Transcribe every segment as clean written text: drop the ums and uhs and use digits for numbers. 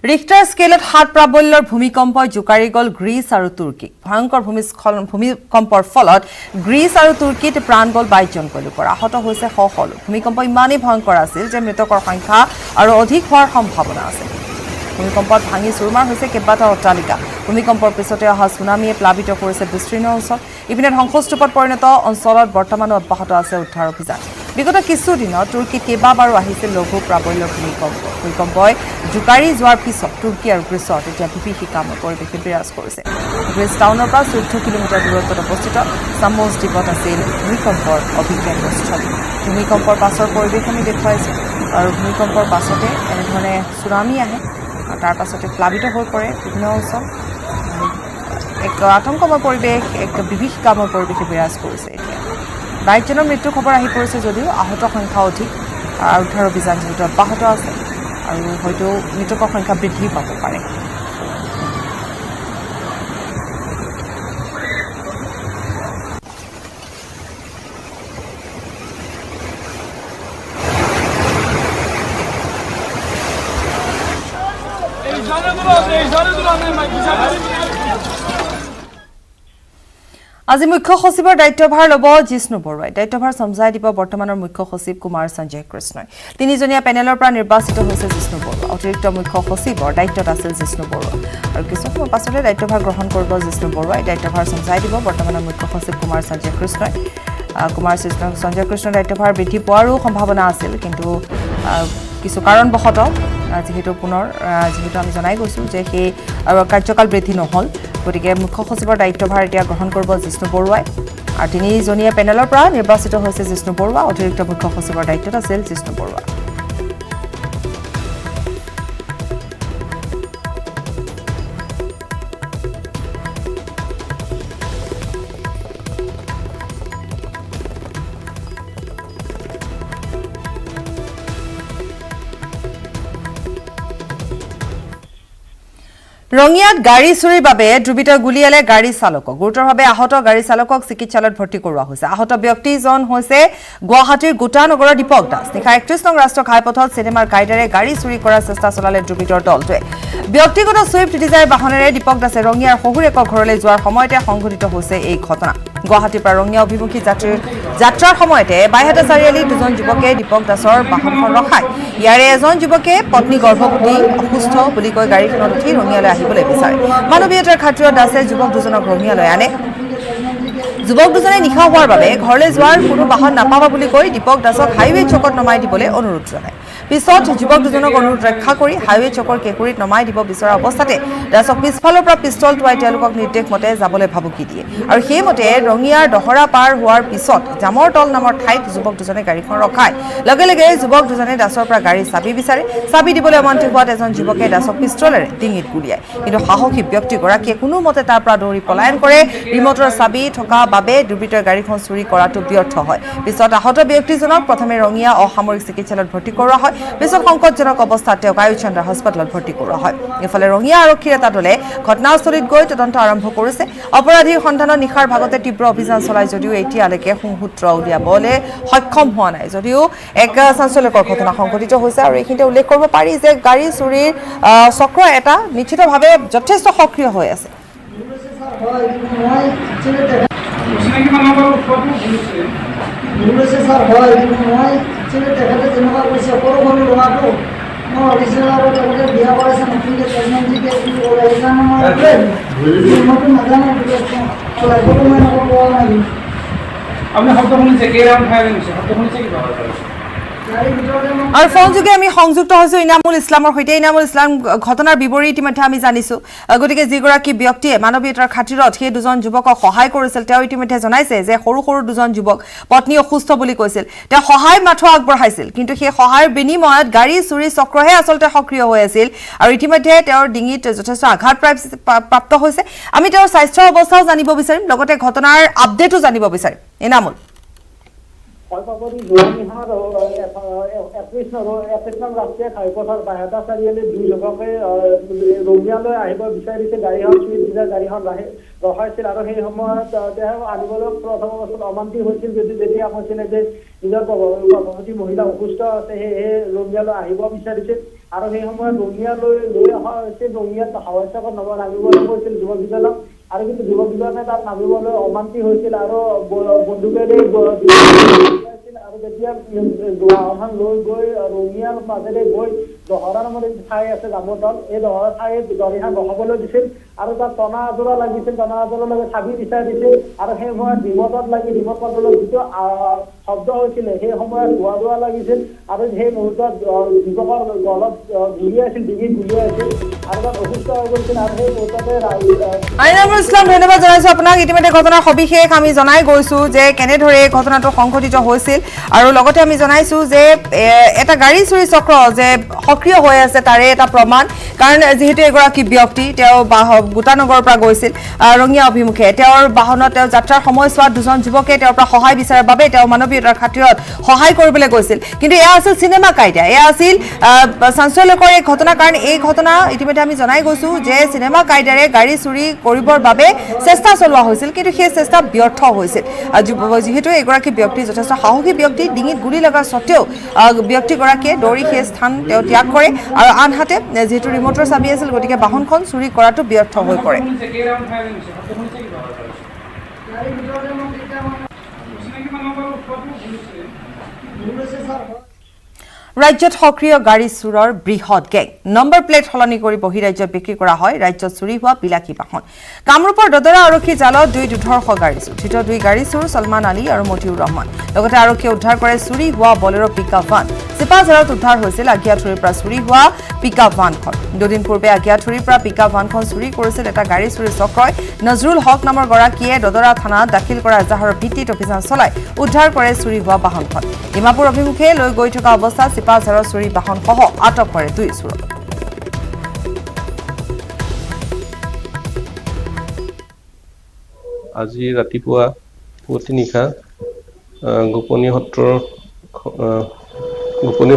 Richter স্কেলত ৭ প্ৰাবল্যৰ ভূমিকম্পই জোকাৰি গ'ল গ্ৰীচ আৰু তুৰ্কীক। ভয়ংকৰ ভূমিকম্পৰ ফলত গ্ৰীচ আৰু তুৰ্কীত প্ৰাণ গ'ল ২২ জনকৈ লোকৰ। আহত হৈছে শ শ লোক। ভূমিকম্প ইমানেই ভয়ংকৰ আছিল যে মৃতকৰ সংখ্যা আৰু অধিক হোৱাৰ সম্ভাৱনা আছে। ভূমিকম্পত ভাঙি চুৰমাৰ হৈছে কেইবাটাও অট্টালিকা। ভূমিকম্পৰ পিছতে অহা ছুনামিয়ে প্লাবিত কৰিছে বিস্তীৰ্ণ অঞ্চল। ইপিনে ধ্বংসস্তূপত পৰিণত অঞ্চলত বৰ্তমানো অব্যাহত আছে উদ্ধাৰ অভিযান। বিগত কিছুদিনত তুৰ্কীত কেইবাবাৰো আহিছিল লঘু প্ৰাবল্যৰ ভূমিকম্প। ভূমিকম্পই জোকাৰি যোৱাৰ পিছত তুৰ্কী আৰু গ্ৰীচত এতিয়া বিভীষিকাময় পৰিৱেশে বিৰাজ কৰিছে। গ্ৰীচ টাউনৰ পৰা ১৪ কিলোমিটাৰ দূৰত্বত অৱস্থিত চামোছ দ্বীপত আছিল ভূমিকম্পৰ অভিজ্ঞতাস্থলী। ভূমিকম্পৰ পাছৰ পৰিৱেশ আমি দেখুৱাইছোঁ আৰু ভূমিকম্পৰ পাছতে এনেধৰণে ছুনামি আহে। তাৰ পাছতে প্লাবিত হৈ পৰে বিভিন্ন অঞ্চল। এক আতংকময় পৰিৱেশ, এক বিভীষিকাময় পৰিৱেশে বিৰাজ কৰিছে। এতিয়া ২২ জনৰ মৃত্যুৰ খবৰ আহি পৰিছে যদিও আহত সংখ্যা অধিক। উদ্ধাৰ অভিযান যিহেতু অব্যাহত আছে আৰু হয়তো মৃতকৰ সংখ্যা বৃদ্ধি পাব পাৰে। আজি মুখ্য সচিবৰ দায়িত্বভাৰ ল'ব জিষ্ণু বৰুৱাই। দায়িত্বভাৰ চমজাই দিব বৰ্তমানৰ মুখ্য সচিব কুমাৰ সঞ্জয় কৃষ্ণই। ৩জনীয়া পেনেলৰ পৰা নিৰ্বাচিত হৈছে জিষ্ণু বৰুৱা। অতিৰিক্ত মুখ্য সচিবৰ দায়িত্বত আছিল জিষ্ণু বৰুৱা আৰু কিছু সময় পাছতে দায়িত্বভাৰ গ্ৰহণ কৰিব জিষ্ণু বৰুৱাই। দায়িত্বভাৰ চমজাই দিব বৰ্তমানৰ মুখ্য সচিব কুমাৰ সঞ্জয় কৃষ্ণই। সঞ্জয় কৃষ্ণৰ দায়িত্বভাৰ বৃদ্ধি পোৱাৰো সম্ভাৱনা আছিল, কিন্তু কিছু কাৰণবশতঃ যিহেতু আমি জনাই গৈছোঁ যে সেই কাৰ্যকাল বৃদ্ধি নহ'ল, গতিকে মুখ্য সচিবৰ দায়িত্বভাৰ এতিয়া গ্ৰহণ কৰিব জিষ্ণু বৰুৱাই। আৰু ৩জনীয়া পেনেলৰ পৰা নিৰ্বাচিত হৈছে জিষ্ণু বৰুৱা। অতিৰিক্ত মুখ্য সচিবৰ দায়িত্বত আছিল জিষ্ণু বৰুৱা। ৰঙিয়াত গাড়ী চুৰিৰ বাবে দুৰ্বৃত্তই গুলীয়ালে গাড়ী চালকক। গুৰুতৰভাৱে আহত গাড়ী চালকক চিকিৎসালয়ত ভৰ্তি কৰোৱা হৈছে। আহত ব্যক্তিজন হৈছে গুৱাহাটীৰ গোটানগৰৰ দীপক দাস। নিশা ৩১ নং ৰাষ্ট্ৰীয় ঘাইপথত চিনেমাৰ কাইডাৰে গাড়ী চুৰি কৰাৰ চেষ্টা চলালে দুৰ্বৃত্তৰ দলটোৱে। ব্যক্তিগত ছুইফ্ট ডিজায়াৰ বাহনেৰে দীপক দাসে ৰঙিয়াৰ শহুৰেকৰ ঘৰলৈ যোৱাৰ সময়তে সংঘটিত হৈছে এই ঘটনা। গুৱাহাটীৰ পৰা ৰঙিয়া অভিমুখী যাত্ৰাৰ সময়তে বাইহাটা চাৰিআলিত দুজন যুৱকে দীপক দাসৰ বাহনখন ৰখায়। ইয়াৰে এজন যুৱকে পত্নী গৰ্ভৱতী, অসুস্থ বুলি কৈ গাড়ীখনত উঠি ৰঙিয়ালৈ আহিবলৈ বিচাৰে। মানৱীয়তাৰ খাতিৰত দাসে যুৱক দুজনক ৰঙিয়ালৈ আনে। যুৱক দুজনে নিশা হোৱাৰ বাবে ঘৰলৈ যোৱাৰ কোনো বাহন নাপাবা বুলি কৈ দীপক দাসক হাইৱে চকত নমাই দিবলৈ অনুৰোধ জনায়। পিছত যুৱক দুজনক অনুৰোধ ৰক্ষা কৰি হাইৱে চকৰ কেঁকুৰিত নমাই দিব বিচৰা অৱস্থাতে দাসক পিছফালৰ পৰা পিষ্টল টোৱাই তেওঁলোকক নিৰ্দেশ মতে যাবলৈ ভাবুকি দিয়ে আৰু সেইমতে ৰঙিয়াৰ দহৰা পাৰ হোৱাৰ পিছত জামৰ তল নামৰ ঠাইত যুৱক দুজনে গাড়ীখন ৰখায়। লগে লগে যুৱক দুজনে দাসৰ পৰা গাড়ীৰ চাবি বিচাৰে। চাবি দিবলৈ অমান্তি হোৱাত এজন যুৱকে দাসক পিষ্টলেৰে ডিঙিত গুলীয়ায়, কিন্তু সাহসী ব্যক্তিগৰাকীয়ে কোনোমতে তাৰ পৰা দৌৰি পলায়ন কৰে। ৰিমটৰ চাবি থকা বাবে দুৰ্বৃত্তই গাড়ীখন চুৰি কৰাটো ব্যৰ্থ হয়। পিছত আহত ব্যক্তিজনক প্ৰথমে ৰঙিয়া অসামৰিক চিকিৎসালয়ত ভৰ্তি কৰোৱা হয়। পিছত সংকটজনক অৱস্থাত তেওঁক আয়ুচন্দ্ৰ হাস্পতালত ভৰ্তি কৰোৱা হয়। ইফালে ৰঙিয়া আৰক্ষীৰ এটা দলে ঘটনাস্থলীত গৈ তদন্ত আৰম্ভ কৰিছে। অপৰাধীৰ সন্ধানত নিশাৰ ভাগতে তীব্ৰ অভিযান চলাই যদিও এতিয়ালৈকে সংসূত্ৰ উলিয়াবলৈ সক্ষম হোৱা নাই। যদিও এক চাঞ্চল্যকৰ ঘটনা সংঘটিত হৈছে আৰু এইখিনিতে উল্লেখ কৰিব পাৰি যে গাড়ী চুৰিৰ চক্ৰ এটা নিশ্চিতভাৱে যথেষ্ট সক্ৰিয় হৈ আছে। আৰু ফোনযোগে আমি সংযুক্ত হৈছো ইনামুল ইছলামৰ সৈতে। ইনামুল ইছলাম, ঘটনাৰ বিৱৰী ইতিমধ্যে আমি জানিছো। গতিকে যিগৰাকী ব্যক্তিয়ে মানৱীয়তাৰ খাতিৰত সেই দুজন যুৱকক সহায় কৰিছিল, তেওঁ ইতিমধ্যে জনাইছে যে সৰু সৰু দুজন যুৱক, পত্নী অসুস্থ বুলি কৈছিল, তেওঁ সহায় মাথো আগবঢ়াইছিল, কিন্তু সেই সহায়ৰ বিনিময়ত গাড়ী চুৰি চক্ৰহে আচলতে সক্ৰিয় হৈ আছিল আৰু ইতিমধ্যে তেওঁৰ ডিঙিত যথেষ্ট আঘাত প্ৰাপ্ত হৈছে। আমি তেওঁৰ স্বাস্থ্যৰ অৱস্থাও জানিব বিচাৰিম, লগতে ঘটনাৰ আপডেটো জানিব বিচাৰিম। ইনামুল। কলপাপৰি যোৱানিশাৰ 31 নং ৰাষ্ট্ৰীয় ঘাইপথৰ বাহেতা চাৰিআলি 2 যুৱকে ৰঙিয়ালৈ আহিব বিচাৰিছে গাড়ীখন চুইট ডিজাৰ গাড়ীখন ৰখাইছিল আৰু সেই সময়ত তেওঁ আনিবলৈ প্ৰথম অৱস্থাত অমান্তি হৈছিল যেতিয়া কৈছিলে যে নিজৰ গৰ্ভৱতী মহিলা অসুস্থ আছে সেয়েহে ৰঙিয়ালৈ আহিব বিচাৰিছিল আৰু সেই সময়ত ৰঙিয়ালৈ লৈ অহা হৈছে ৰঙিয়াত হাৱাইচাকত নামিবলৈ কৈছিল যুৱকজনক আৰু কিন্তু যুৱকজনে তাত নামিবলৈ অমান্তি হৈছিল আৰু বন্দুকেৰে আৰু যেতিয়া গাঁওখন লৈ গৈ ৰঙিয়াৰ মাজেৰে গৈ দহৰা নামৰ ঠাই আছে জামতল এই দহৰা ঠাইত গাড়ীখন ৰখাবলৈ দিছিল আৰু তাত টনা আজোৰা লাগিছিল টনা আজোৰা লগে চাবি দিছিল আৰু সেই সময়ত ৰিমটত লাগি ৰিমট কণ্ট্ৰলৰ যিটো শব্দ হৈছিলে সেই সময়ত ধোৱা লাগিছিল আৰু সেই মুহূৰ্তত যুৱকৰ গলত গুলিয়াইছিল ডিঙিত গুলিয়াইছিল আৰু তাত অসুস্থ হৈ গৈছিল আৰু সেই মুহূৰ্ততে আইনামুল ইছলাম ধন্যবাদ জনাইছো আপোনাক ইতিমধ্যে ঘটনাৰ সবিশেষ আমি জনাই গৈছো যে কেনেদৰে ঘটনাটো সংঘটিত হৈছিল আৰু লগতে আমি জনাইছো যে এটা গাড়ী চুৰি চক্ৰ যে সক্ৰিয় হৈ আছে তাৰে এটা প্ৰমাণ কাৰণ যেহেতু এগৰাকী ব্যক্তি তেওঁ গোটানগৰৰ পৰা গৈছিল ৰঙিয়া অভিমুখে তেওঁৰ বাহনত তেওঁ যাত্ৰাৰ সময়ছোৱাত দুজন যুৱকে তেওঁৰ পৰা সহায় বিচাৰাৰ বাবে তেওঁ মানৱীয়তাৰ খাতিৰত সহায় কৰিবলৈ গৈছিল কিন্তু এয়া আছিল চিনেমা কাইদা এয়া আছিল চাঞ্চল্যকৰ এই ঘটনা কাৰণ এই ঘটনা ইতিমধ্যে আমি জনাই গৈছো যে চিনেমা কাইদাৰে গাড়ী চুৰি কৰিবৰ বাবে চেষ্টা চলোৱা হৈছিল কিন্তু সেই চেষ্টা ব্যৰ্থ হৈছিল যেহেতু এগৰাকী ব্যক্তি যথেষ্ট সাহসী ব্যক্তি ডিঙিত গুলি লগা স্বত্তেও ব্যক্তিগৰাকীয়ে দৌৰি সেই স্থান তেওঁ ত্যাগ কৰে আৰু আনহাতে যেহেতু ৰিমটৰ চাবি আছিল গতিকে বাহনখন চুৰি কৰাটো ব্যৰ্থ হৈ পৰে ৰাজ্যত সক্ৰিয় গাড়ী চুৰৰ বৃহৎ গেং নম্বৰ প্লেট সলনি কৰি বহিৰাজ্যত বিক্ৰী কৰা হয় ৰাজ্যত চুৰি হোৱা বিলাসী বাহন কামৰূপৰ দদৰা আৰক্ষী জালত দুই দুধৰ্ষ গাড়ী চুৰ ধৃত দুই গাড়ী চুৰ সলমান আলী আৰু মতিউৰ ৰহমান লগতে আৰক্ষীয়ে উদ্ধাৰ কৰে চুৰি হোৱা বলেৰো পিকআপ ভান চিপাঝাৰত উদ্ধাৰ হৈছিল আগিয়াথুৰিৰ পৰা চুৰি হোৱা পিকআপ ভানখন দুদিন পূৰ্বে আগিয়াথুৰিৰ পৰা পিকআপ ভানখন চুৰি কৰিছিল এটা গাড়ী চুৰি চক্ৰই নজৰুল হক নামৰ গৰাকীয়ে দদৰা থানাত দাখিল কৰা এজাহাৰৰ ভিত্তিত অভিযান চলাই উদ্ধাৰ কৰে চুৰি হোৱা বাহনখন ডিমাপুৰ অভিমুখে লৈ গৈ থকা অৱস্থাত চিপাঝাৰৰ চুৰি বাহনসহ আটক কৰে দুই চোৰক আজি ৰাতিপুৱা পুৱতি নিশা গোপনীয়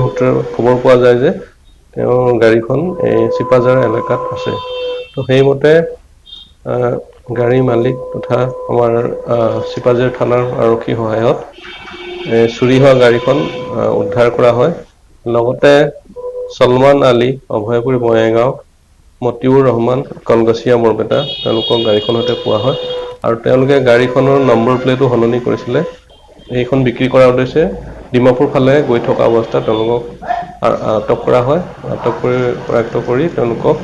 সূত্ৰৰ খবৰ পোৱা যায় যে তেওঁৰ গাড়ীখন এই চিপাঝাৰ এলেকাত আছে তো সেইমতে গাড়ী মালিক তথা আমাৰ চিপাঝাৰ থানাৰ আৰক্ষী সহায়ত চুৰি হোৱা গাড়ীখন উদ্ধাৰ কৰা হয় লগতে সলমান আলী অভয়পুৰী বঙাইগাঁও মতিউৰ ৰহমান কলগছিয়া বৰপেটা তেওঁলোকক গাড়ীখনতে পোৱা হয় আৰু তেওঁলোকে গাড়ীখনৰ নম্বৰ প্লেটো সলনি কৰিছিলে এইখন বিক্ৰী কৰাৰ উদ্দেশ্যে ডিমাপুৰ ফালে গৈ থকা অৱস্থাত তেওঁলোকক আটক কৰা হয় আটক কৰি তেওঁলোকক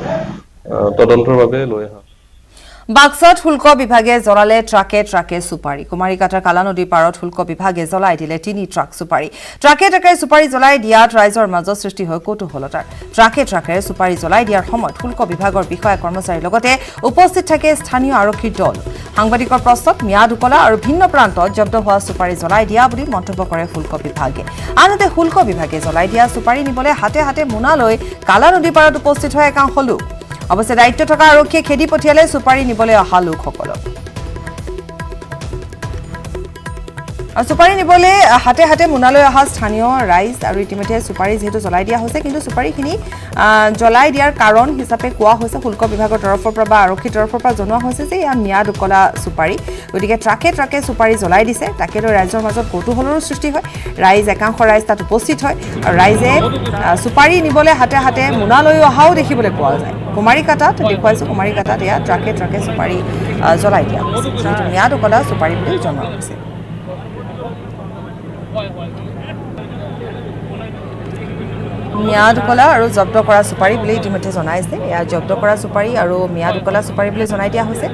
তদন্তৰ বাবে লৈ অহা বাক্সাত শুল্ক বিভাগে জ্বলালে ট্ৰাকে সুপাৰী কুমাৰীকাটাৰ কালা নদীৰ পাৰত শুল্ক বিভাগে জ্বলাই দিলে 3 ট্ৰাক সুপাৰী ট্ৰাকে সুপাৰী জ্বলাই দিয়াত ৰাইজৰ মাজত সৃষ্টি হয় কৌতূহলতাৰ ট্ৰাকে সুপাৰী জ্বলাই দিয়াৰ সময়ত শুল্ক বিভাগৰ বিষয়া কৰ্মচাৰীৰ লগতে উপস্থিত থাকে স্থানীয় আৰক্ষীৰ দল সাংবাদিকৰ প্ৰশ্নত ম্যাদ উকলা আৰু ভিন্ন প্ৰান্তত জব্দ হোৱা সুপাৰী জ্বলাই দিয়া বুলি মন্তব্য কৰে শুল্ক বিভাগে আনহাতে শুল্ক বিভাগে জ্বলাই দিয়া সুপাৰী নিবলৈ হাতে হাতে মোনালৈ কালা নদীৰ পাৰত উপস্থিত হয় একাংশ লোক অৱশ্যে দায়িত্ব থকা আৰক্ষীয়ে খেদি পঠিয়ালে সুপাৰী নিবলৈ অহা লোকসকলক সুপাৰী নিবলৈ হাতে হাতে মোনালৈ অহা স্থানীয় ৰাইজ আৰু ইতিমধ্যে সুপাৰী যেহেতু জ্বলাই দিয়া হৈছে কিন্তু সুপাৰীখিনি জ্বলাই দিয়াৰ কাৰণ হিচাপে কোৱা হৈছে শুল্ক বিভাগৰ তৰফৰ পৰা বা আৰক্ষীৰ তৰফৰ পৰা জনোৱা হৈছে যে এয়া ম্যাদ উকলা সুপাৰী গতিকে ট্ৰাকে সুপাৰী জ্বলাই দিছে তাকে লৈ ৰাইজৰ মাজত কৌতূহলৰো সৃষ্টি হয় একাংশ ৰাইজ তাত উপস্থিত হয় আৰু ৰাইজে সুপাৰী নিবলৈ হাতে হাতে মোনালৈ অহাও দেখিবলৈ পোৱা যায় কুমাৰীকাটাত দেখুৱাইছোঁ কুমাৰীকাটাত এয়া ট্ৰাকে সুপাৰী জ্বলাই দিয়া হৈছে যিটো ম্যাদ উকলা সুপাৰী বুলি জনোৱা হৈছে ম্যাদ উকলা আৰু জব্দ কৰা সুপাৰী বুলি ইতিমধ্যে জনাইছে এয়া জব্দ কৰা সুপাৰী আৰু ম্যাদ উকলা সুপাৰী বুলি জনাই দিয়া হৈছে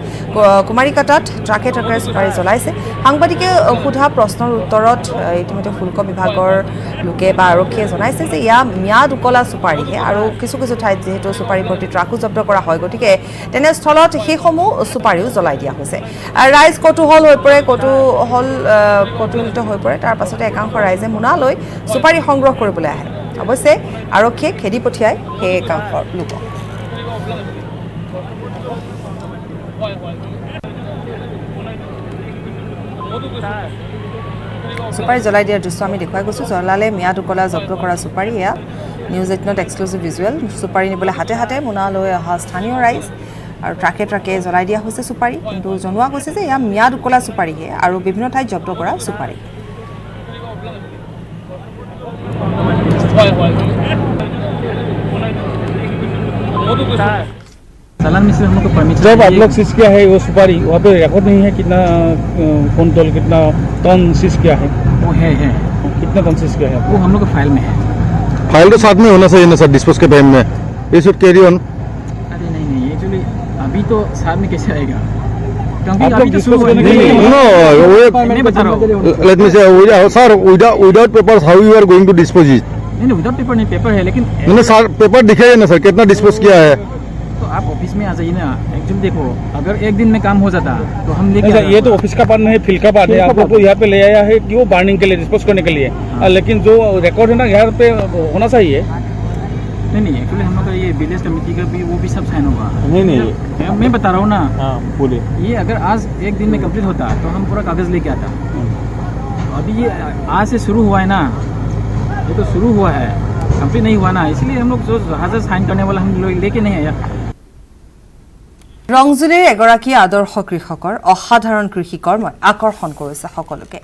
কুমাৰীকাটাত ট্ৰাকে সুপাৰী জ্বলাইছে সাংবাদিকে সোধা প্ৰশ্নৰ উত্তৰত ইতিমধ্যে শুল্ক বিভাগৰ লোকে বা আৰক্ষীয়ে জনাইছে যে এয়া ম্যাদ উকলা সুপাৰীহে আৰু কিছু ঠাইত যিহেতু সুপাৰী ভৰ্তি ট্ৰাকো জব্দ কৰা হয় গতিকে তেনেস্থলত সেইসমূহ সুপাৰীও জ্বলাই দিয়া হৈছে ৰাইজ কৌতূহল হৈ পৰে কৌতূহলিত হৈ পৰে তাৰ পাছতে একাংশ ৰাইজে মোনালৈ সুপাৰী সংগ্ৰহ কৰিবলৈ আহে অৱশ্যে আৰক্ষীয়ে খেদি পঠিয়ায় সেই একাংশৰ লোকক চুপাৰী জ্বলাই দিয়াৰ দৃশ্য আমি দেখুৱাই গৈছোঁ জ্বলালে ম্যাদ উকলা জব্দ কৰা চুপাৰী এয়া নিউজ 18ত এক্সক্লুচিভ ভিজুৱেল চুপাৰী নিবলৈ হাতে হাতে মোনা লৈ অহা স্থানীয় ৰাইজ আৰু ট্ৰাকে ট্ৰাকে জ্বলাই দিয়া হৈছে চুপাৰী কিন্তু জনোৱা গৈছে যে এয়া ম্যাদ উকলা চুপাৰীহে আৰু বিভিন্ন ঠাইত জব্দ কৰা চুপাৰী चालान में से हम लोग को परमिट जब आप लोग सीज किया है वो सुपारी वहाँ पे रिकॉर्ड नहीं है कितना कुंटल कितना टन सीज किया है वो है कितना टन सीज किया है वो हम लोग के फाइल में है। फाइल तो साथ में होना चाहिए ना सर डिस्पोज के टाइम में ये शुड कैरी ऑन। अरे नहीं एक्चुअली अभी तो साथ में कैसे आएगा क्योंकि आप अभी लोग तो शुरू dispose हुआ करने के लिए- नो मैं बता रहा हूँ let me say sir without papers how you are going to dispose it. नहीं विदाउट पेपर नहीं पेपर है लेकिन मैंने सर पेपर दिखाइए ना सर कितना डिस्पोज किया है। तो आप ऑफिस में आ जाइए ना एक्चुअली देखो अगर एक दिन में काम हो जाता तो हम लेके अच्छा, आ ये जाते। तो ऑफिस का पार्ट नहीं है फील्ड का पार्ट है आप लोग को यहाँ पे ले आया है क्यों बार्निंग के लिए डिस्पोज करने के लिए लेकिन जो रिकॉर्ड है ना यहाँ पे होना चाहिए। नहीं एक्चुअली हम लोग का ये विलेज कमेटी का भी वो भी सब साइन होगा। नहीं मैं बता रहा हूँ ना हाँ बोलिए ये अगर आज एक दिन में कंप्लीट होता तो हम पूरा कागज लेके आता। अभी ये आज से शुरू हुआ है ना ये तो शुरू हुआ है कंप्लीट नहीं हुआ ना इसलिए हम लोग जो हाजिर साइन करने वाला हम लोग लेके नहीं आया। ৰংজুলিৰ এগৰাকী আদৰ্শ কৃষকৰ অসাধাৰণ কৃষি কৰ্মই আকৰ্ষণ কৰিছে সকলোকে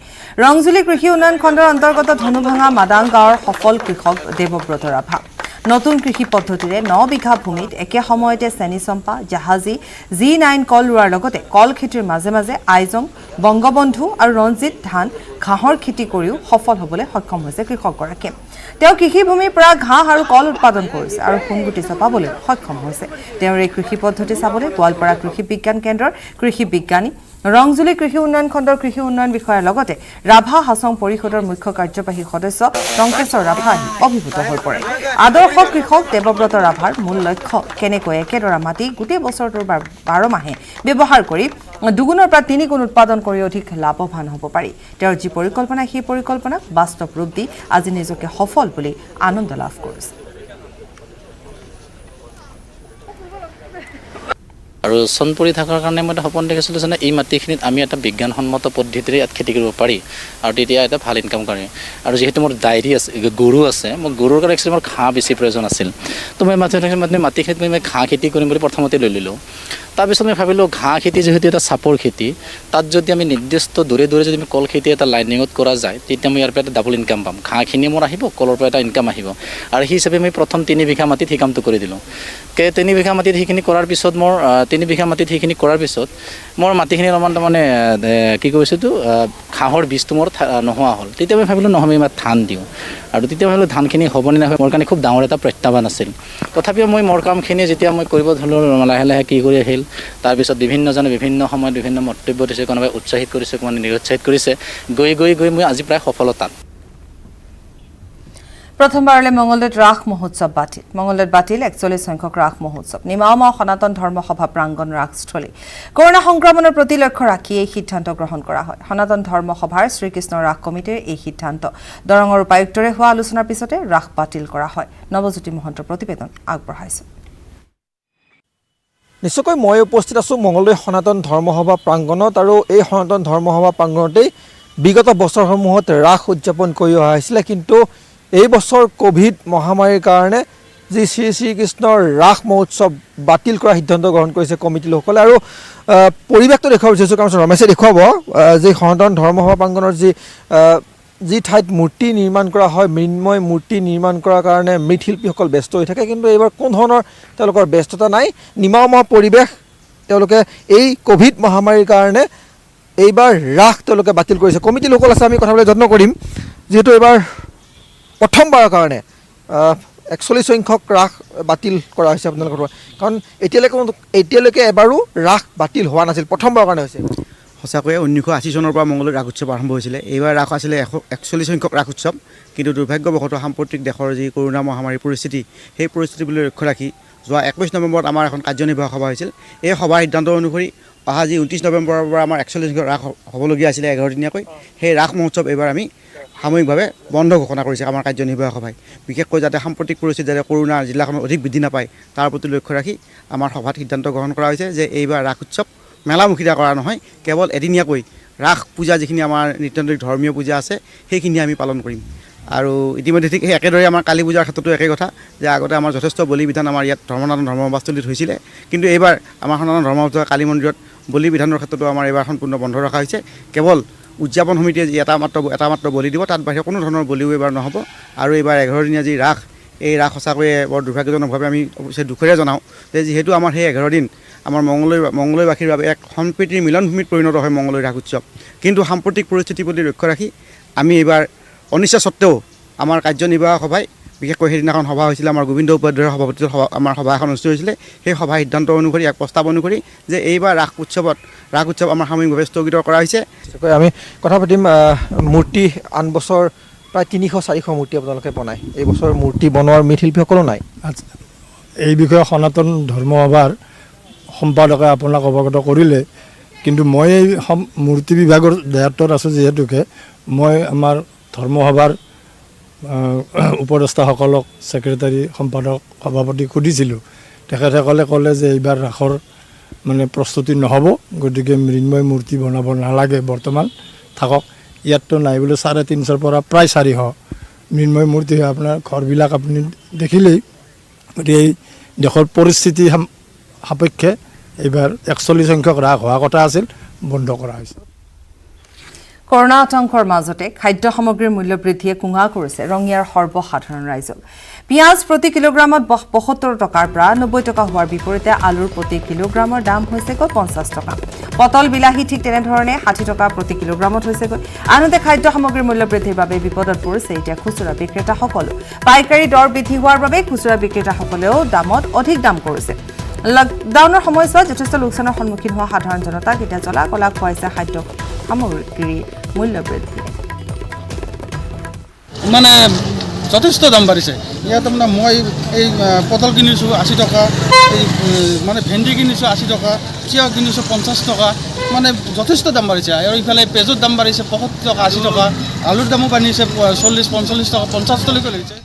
ৰংজুলি কৃষি উন্নয়ন খণ্ডৰ অন্তৰ্গত ধনুভাঙা মাদাং গাঁৱৰ সফল কৃষক দেৱব্ৰত ৰাভা নতুন কৃষি পদ্ধতিৰে 9 বিঘা ভূমিত একে সময়তে চেনি চম্পা জাহাজী G9 কল ৰোৱাৰ লগতে কল খেতিৰ মাজে মাজে আইজং বংগবন্ধু আৰু ৰঞ্জিত ধান ঘাঁহৰ খেতি কৰিও সফল হ'বলৈ সক্ষম হৈছে কৃষকগৰাকীয়ে তেওঁ কৃষি ভূমিৰ পৰা ঘাঁহ আৰু কল উৎপাদন কৰিছে আৰু সোণগুটি চপাবলৈ সক্ষম হৈছে তেওঁৰ এই কৃষি পদ্ধতি চাবলৈ গোৱালপাৰা কৃষি বিজ্ঞান কেন্দ্ৰৰ কৃষি বিজ্ঞানী ৰংজুলি কৃষি উন্নয়ন খণ্ডৰ কৃষি উন্নয়ন বিষয়াৰ লগতে ৰাভা হাছং পৰিষদৰ মুখ্য কাৰ্যবাহী সদস্য টংকেশ্বৰ ৰাভা অভিভূত হৈ পৰে আদৰ্শ কৃষক দেৱব্ৰত ৰাভাৰ মূল লক্ষ্য কেনেকৈ একেডৰা মাটি গোটেই বছৰটোৰ 12 মাহে ব্যৱহাৰ কৰি দুগুণৰ পৰা 3 গুণ উৎপাদন কৰি অধিক লাভৱান হ'ব পাৰি তেওঁৰ যি পৰিকল্পনা সেই পৰিকল্পনাক বাস্তৱ ৰূপ দি আজি নিজকে সফল বুলি আনন্দ লাভ কৰিছে আৰু চন পৰি থকাৰ কাৰণে মই এটা সপোন দেখিছিলোঁ যে এই মাটিখিনিত আমি এটা বিজ্ঞানসন্মত পদ্ধতিৰে ইয়াত খেতি কৰিব পাৰি আৰু তেতিয়া এটা ভাল ইনকাম কৰে আৰু যিহেতু মোৰ ডায়েৰী আছে গৰু আছে মই গৰুৰ কাৰণে একচুৱেলি মোৰ ঘাঁহ বেছি প্ৰয়োজন আছিল তো মই মাটিখিনিত মই ঘাঁহ খেতি কৰিম বুলি প্ৰথমতে লৈ ল'লোঁ তাৰপিছত মই ভাবিলোঁ ঘাঁহ খেতি যিহেতু এটা চাপৰ খেতি তাত যদি আমি নিৰ্দিষ্ট দূৰে দূৰে যদি আমি কল খেতি এটা লাইনিঙত কৰা যায় তেতিয়া মই ইয়াৰ পৰা এটা ডাবল ইনকাম পাম ঘাঁহখিনি মোৰ আহিব কলৰ পৰা এটা ইনকাম আহিব আৰু সেই হিচাপে মই প্ৰথম 3 বিঘা মাটিত সেই কামটো কৰি দিলোঁ 3 বিঘা মাটিত সেইখিনি কৰাৰ পিছত মোৰ 3 বিঘা মাটিত সেইখিনি কৰাৰ পিছত মোৰ মাটিখিনি অলপমান তাৰমানে কি কৈছোঁতো ঘাঁহৰ বীজটো মোৰ নোহোৱা হ'ল তেতিয়া মই ভাবিলোঁ নহয় মই ধান দিওঁ আৰু তেতিয়া ভাবিলোঁ ধানখিনি হ'বনে নহয় মোৰ কাৰণে খুব ডাঙৰ এটা প্ৰত্যাহ্বান আছিল তথাপিও মই মোৰ কামখিনি যেতিয়া মই কৰিব ধৰিলোঁ লাহে লাহে কি কৰি আহিল তাৰপিছত বিভিন্নজনে বিভিন্ন সময়ত বিভিন্ন মন্তব্য দিছে কোনোবাই উৎসাহিত কৰিছে কোনোবাই নিৰুৎসাহিত কৰিছে গৈ মই আজি প্ৰায় সফলতাত প্ৰথমবাৰলৈ মঙ্গলদৈত ৰাস মহোৎসৱ বাতিল মঙ্গলদৈত বাতিল 41 সংখ্যক ৰাস মহোৎসৱ নিমাওমা সনাতন ধৰ্ম সভা প্ৰাংগণ ৰাসস্থলী কৰোনা সংক্ৰমণৰ প্ৰতি লক্ষ্য ৰাখি এই সিদ্ধান্ত গ্ৰহণ কৰা হয় সনাতন ধৰ্ম সভাৰ শ্ৰীকৃষ্ণ ৰাস কমিটিৰ এই সিদ্ধান্ত দৰঙৰ উপায়ুক্তৰে হোৱা আলোচনাৰ পিছতে ৰাস বাতিল কৰা হয় নৱজ্যোতি মহন্তৰ প্ৰতিবেদন আগবঢ়াইছে নিশ্চয়কৈ মই উপস্থিত আছোঁ মঙ্গলদৈ সনাতন ধৰ্মসভা প্ৰাংগণত আৰু এই সনাতন ধৰ্মসভা প্ৰাংগণতেই বিগত বছৰসমূহত ৰাস উদযাপন কৰি অহা হৈছিলে কিন্তু এই বছৰ কোভিড মহামাৰীৰ কাৰণে যি শ্ৰীকৃষ্ণৰ ৰাস মহোৎসৱ বাতিল কৰাৰ সিদ্ধান্ত গ্ৰহণ কৰিছে কমিটিৰ লোকসকলে আৰু পৰিৱেশটো দেখুৱাব বিচাৰিছোঁ কাৰণ ৰমেশে দেখুৱাব যে সনাতন ধৰ্মসভা প্ৰাংগণৰ যি ঠাইত মূৰ্তি নিৰ্মাণ কৰা হয় মৃন্ময় মূৰ্তি নিৰ্মাণ কৰাৰ কাৰণে মৃৎশিল্পীসকল ব্যস্ত হৈ থাকে কিন্তু এইবাৰ কোনো ধৰণৰ তেওঁলোকৰ ব্যস্ততা নাই নিমাওমা পৰিৱেশ তেওঁলোকে এই কোভিড মহামাৰীৰ কাৰণে এইবাৰ ৰাস তেওঁলোকে বাতিল কৰিছে কমিটিৰ লোকসকল আছে আমি কথা পাতিবলৈ যত্ন কৰিম যিহেতু এইবাৰ প্ৰথমবাৰৰ কাৰণে 41 সংখ্যক ৰাস বাতিল কৰা হৈছে আপোনালোকৰ কাৰণ এতিয়ালৈকে এবাৰো ৰাস বাতিল হোৱা নাছিল প্ৰথমবাৰৰ কাৰণে হৈছে সঁচাকৈয়ে 1980 চনৰ পৰা মঙ্গলদৈত ৰাস উৎসৱ আৰম্ভ হৈছিলে এইবাৰ ৰাস আছিলে 41 সংখ্যক ৰাস উৎসৱ কিন্তু দুৰ্ভাগ্যবশতঃ সাম্প্ৰতিক দেশৰ যি কৰোনা মহামাৰীৰ পৰিস্থিতি সেই পৰিস্থিতিলৈ লক্ষ্য ৰাখি যোৱা 21 নৱেম্বৰত আমাৰ এখন কাৰ্যনিৰ্বাহক সভা হৈছিল এই সভাৰ সিদ্ধান্ত অনুসৰি অহা যি 29 নৱেম্বৰৰ পৰা আমাৰ 41 সংখ্যক ৰাস হ'বলগীয়া আছিলে 11 দিনীয়াকৈ সেই ৰাস মহোৎসৱ এইবাৰ আমি সাময়িকভাৱে বন্ধ ঘোষণা কৰিছে আমাৰ কাৰ্যনিৰ্বাহক সভাই বিশেষকৈ যাতে সাম্প্ৰতিক পৰিস্থিতি যাতে কৰোনা জিলাখনত অধিক বৃদ্ধি নাপায় তাৰ প্ৰতি লক্ষ্য ৰাখি আমাৰ সভাত সিদ্ধান্ত গ্ৰহণ কৰা হৈছে যে এইবাৰ ৰাস উৎসৱ মেলামুখীয়া কৰা নহয় কেৱল এদিনীয়াকৈ ৰাস পূজা যিখিনি আমাৰ নৃতান্ত্ৰিক ধৰ্মীয় পূজা আছে সেইখিনি আমি পালন কৰিম। আৰু ইতিমধ্যে ঠিক সেই একেদৰে আমাৰ কালী পূজাৰ ক্ষেত্ৰতো একে কথা যে আগতে আমাৰ যথেষ্ট বলি বিধান আমাৰ ইয়াত ধৰ্মনাথন ধৰ্মসভাস্থলীত হৈছিলে, কিন্তু এইবাৰ আমাৰ সনাতন ধৰ্মসভা কালী মন্দিৰত বলি বিধানৰ ক্ষেত্ৰতো আমাৰ এইবাৰ সম্পূৰ্ণ বন্ধ ৰখা হৈছে। কেৱল উদযাপন সমিতিয়ে যি এটা মাত্ৰ বলি দিব, তাত বাহিৰে কোনো ধৰণৰ বলিও এইবাৰ নহ'ব। আৰু এইবাৰ 11 দিনীয়া যি ৰাস, এই ৰাস সঁচাকৈয়ে বৰ দুৰ্ভাগ্যজনকভাৱে আমি অৱশ্যে দুখেৰে জনাওঁ যে যিহেতু আমাৰ সেই 11 দিন আমাৰ মংগলৈবাসীৰ বাবে এক সম্প্ৰীতিৰ মিলনভূমিত পৰিণত হয় মংগলৈ ৰাস উৎসৱ, কিন্তু সাম্প্ৰতিক পৰিস্থিতিৰ প্ৰতি লক্ষ্য ৰাখি আমি এইবাৰ অনিচ্ছা সত্ত্বেও আমাৰ কাৰ্যনিৰ্বাহক সভাই, বিশেষকৈ সেইদিনাখন সভা হৈছিলে আমাৰ গোবিন্দ উপাধ্যায়ৰ সভাপতিত্বত আমাৰ সভা এখন অনুষ্ঠিত হৈছিলে, সেই সভা সিদ্ধান্ত অনুসৰি এক প্ৰস্তাৱ অনুসৰি যে এইবাৰ ৰাস উৎসৱ আমাৰ সাময়িকভাৱে স্থগিত কৰা হৈছে। আমি কথা পাতিম মূৰ্তি আন বছৰ প্ৰায় 300-400 মূৰ্তি আপোনালোকে বনায়, এই বছৰ মূৰ্তি বনোৱাৰ মৃৎশিল্পীসকলো নাই। এই বিষয়ে সনাতন ধৰ্মসভাৰ সম্পাদকে আপোনাক অৱগত কৰিলে, কিন্তু মই এই মূৰ্তি বিভাগৰ দায়িত্বত আছোঁ যিহেতুকে মই আমাৰ ধৰ্মসভাৰ উপদেষ্টাসকলক, ছেক্ৰেটাৰী, সম্পাদক, সভাপতি সুধিছিলোঁ। তেখেতসকলে ক'লে যে এইবাৰ ৰাসৰ মানে প্ৰস্তুতি নহ'ব, গতিকে মৃন্ময় মূৰ্তি বনাব নালাগে, বৰ্তমান থাকক। ইয়াততো নাই বোলে 350 পৰা প্ৰায় 400 মৃন্ময় মূৰ্তি হয়। আপোনাৰ ঘৰবিলাক আপুনি দেখিলেই। গতিকে এই দেশৰ পৰিস্থিতি সাপেক্ষে এইবাৰ 41 সংখ্যক ৰাস হোৱা কথা আছিল, বন্ধ কৰা হৈছে। কৰোনা আতংকৰ মাজতে খাদ্য সামগ্ৰীৰ মূল্য বৃদ্ধিয়ে কুঙা কৰিছে ৰঙিয়াৰ সৰ্বসাধাৰণ ৰাইজক। পিঁয়াজ প্ৰতি কিলোগ্ৰামত 72 টকাৰ পৰা 90 টকা হোৱাৰ বিপৰীতে আলুৰ প্ৰতি কিলোগ্ৰামৰ দাম হৈছেগৈ 50 টকা। পটল, বিলাহী ঠিক তেনেধৰণে 60 টকা প্ৰতি কিলোগ্ৰামত হৈছেগৈ। আনহাতে খাদ্য সামগ্ৰীৰ মূল্য বৃদ্ধিৰ বাবে বিপদত পৰিছে এতিয়া খুচুৰা বিক্ৰেতাসকলো। পাইকাৰী দৰ বৃদ্ধি হোৱাৰ বাবে খুচুৰা বিক্ৰেতাসকলেও দামত অধিক দাম কৰিছে। লকডাউনৰ সময়ছোৱাত যথেষ্ট লোকচানৰ সন্মুখীন হোৱা সাধাৰণ জনতাক এতিয়া জ্বলা কলা খুৱাইছে খাদ্য সামগ্ৰীৰ মূল্য বৃদ্ধি। মানে যথেষ্ট দাম বাঢ়িছে ইয়াত। মানে মই এই পটল কিনিছোঁ 80 টকা, এই মানে ভেন্দি কিনিছোঁ 80 টকা, তিয়হ কিনিছোঁ 50 টকা, মানে যথেষ্ট দাম বাঢ়িছে। আৰু ইফালে পেঁয়াজৰ দাম বাঢ়িছে 75 টকা 80 টকা, আলুৰ দামো বাঢ়িছে 40-45 টকা 50 টকালৈকে লাগিছে।